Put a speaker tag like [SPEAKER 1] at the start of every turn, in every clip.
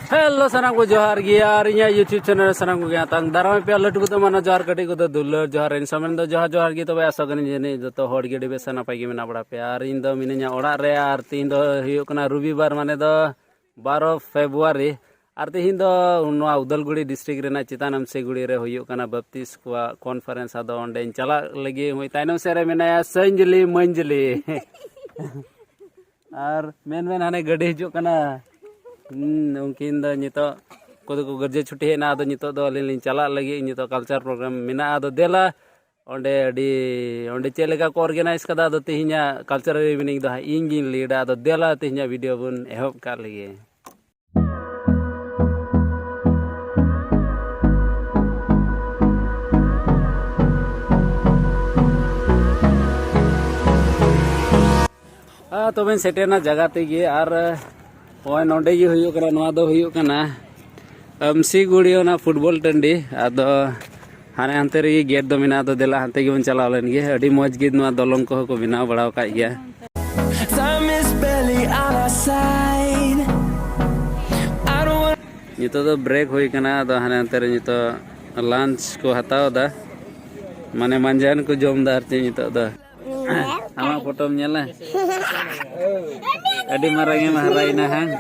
[SPEAKER 1] Hello sanang ko johar giya arinya YouTube channel sanang ko gyatang daram pe latu ko mana johar kati ko dulur johar in samen do johar gi to ba asagani jeni joto hor gi debe sana pai gi mena bada pe ar in do minenya ora re ar tin do hiyo kana rubibar mane do 12 February ar tin do no Udalguri district rena chitanam seguri re hoyo kana baptis ko conference ado onde chala lagi hoi tainam sere menaya sanjli manjli ar men hane gadi hijuk kana mungkin do nyito kodo ko garje chuti hena ado nyito do alin chala lagi nyito culture program mina ado dela onde chelega ko organize kada ado tihinya culture evening do ingin leader ado dela tihinya video bun ehop kar lagi तो ben setena jaga tegi ar ओय नोंडे गी हुयो करा नवा दो हुयो कना अमसी गुड़ियो ना फुटबॉल टंडी आदो हाने हंते रे गेट दो मिना दो देला हंते गी बन चलाव लेन गे अडी मौज गी नवा दलंग को बिना बड़ाव का गया नितो दो ब्रेक हुई कना आदो हाने हंते रे नितो लंच को हताव दा माने मंजान को जोमदार चे नितो दो आमा photo nyala Adi marangnya maharaina hang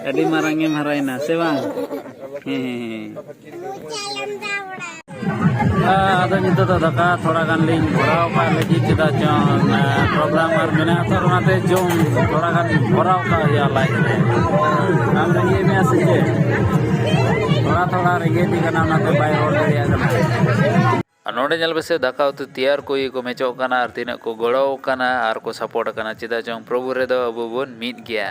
[SPEAKER 1] Adi marangnya maharaina sebang ada nyito to daka thoda gan ling bhorao ka lagi kita chon program ar mena to runate jom thoda gan bhorao ka ya like amra ye me asje thoda rege ti kana na te bai road area kana नोडे जल बसे दाका उतु तैयार कोई को मेचो काना are तिना को गोड़ो काना are को सपोर्ट काना चिदा जों प्रभु रे दो अबु बन मिट गया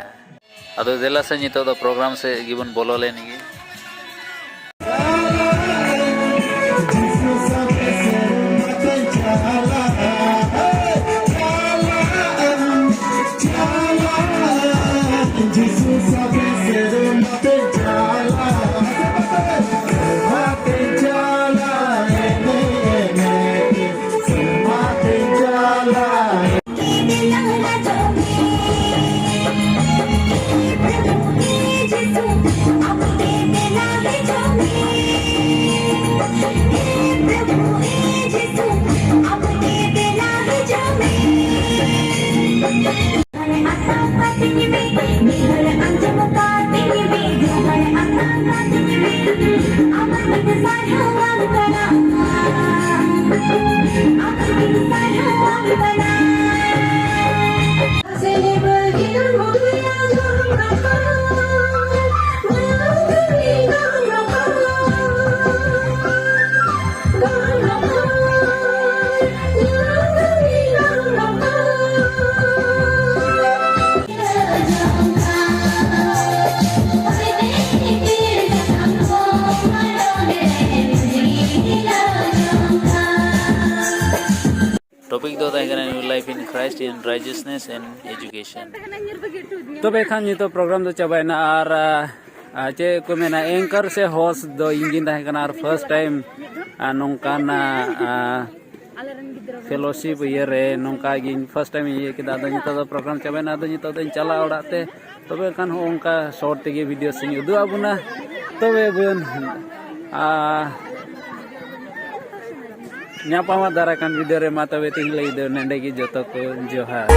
[SPEAKER 1] अदो देला से नितो दो प्रोग्राम से गिबन बोलो लेनिगे Topik do tayang kana new life in Christ in righteousness and education. तो बेखान ये तो प्रोग्राम तो चबाय ना आर चे को मेना एंकर से होस्ट दो इंगिन तहे kana आर फर्स्ट टाइम नोंकाना फेलोशिप ये रे नोंका गिन फर्स्ट टाइम ये के दादा नितो तो प्रोग्राम चबाय ना तो नितो तो चला ओड़ाते तो बेखान हो उनका शॉर्ट तेगे वीडियो सिंग उदु आबुना तो बेबन ᱧᱟᱯᱟᱢᱟ ᱫᱟᱨᱟᱠᱟᱱ ᱵᱤᱫᱟᱹ ᱨᱮ ᱢᱟ ᱛᱚᱵᱮ ᱛᱤᱦᱤᱧ ᱞᱟᱹᱜᱤᱫ ᱫᱚ ᱱᱚᱸᱰᱮ ᱜᱮ ᱡᱚᱛᱚ ᱠᱚ ᱡᱚᱦᱟᱨ